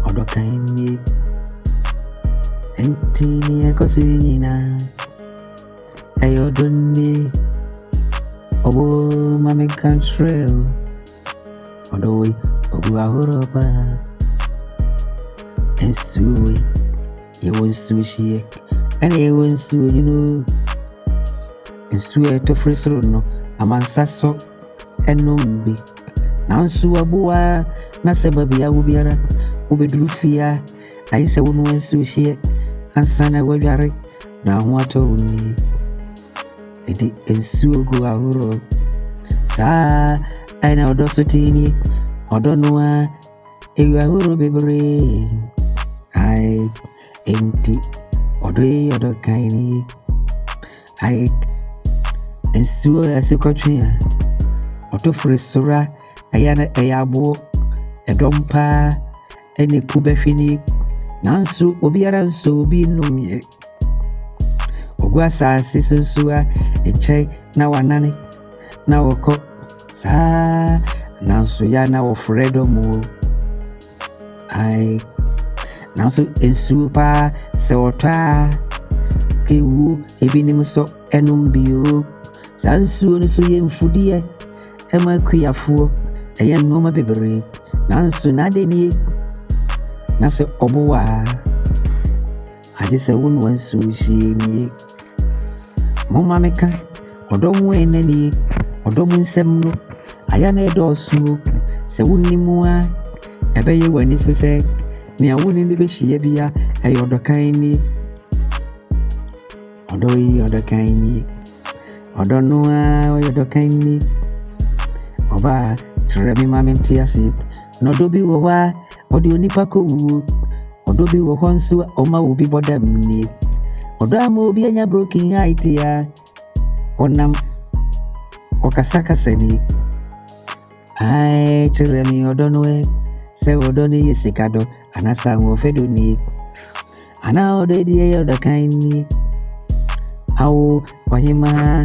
Odo kaini Entini ekosinina Ayodoni Obo mame country Odo obu ahoroba Ensui Ye won sushi and ye won su Ensui to frisro no amansaso enombi nansu abua na sebabi ya wubiara ubedrufia aise wonu ensu hie ansana wadware na ho ato uni edi ensu ogu ahoro sa aina odoso tini odonoa eyu ahoro bebre ai enti odo kaini ai ensu asikotwea oto frisura ayana ayabo edompa ene pubehwini nanso obiara nso obi nomie ogwa saasi susua eche na wanane na woko sa nanso ya na wofredo mu ai nanso ensu pa se wotwa kewu ebinim so enumbio sansu no so yemfudie ema kuyafuo eye noma bebere nanso na de ni na se obowa ade se wonu ansu hie mama meka odomu enani odomu nsem no aya na edosu se wonimu a ebeye wani so se ni awuni ni be hie bia eye odokaini odokaini odonoa odokaini oba tremi mame mtiasi no dobi wowa odi onipa ko wu odobi wo honsu oma obi bodamni odamo obi anya broken height ya onam okasaka seni ai tremi odonoe se odoni yesikado anasa wo fedoni ana odedi odokaini au wahima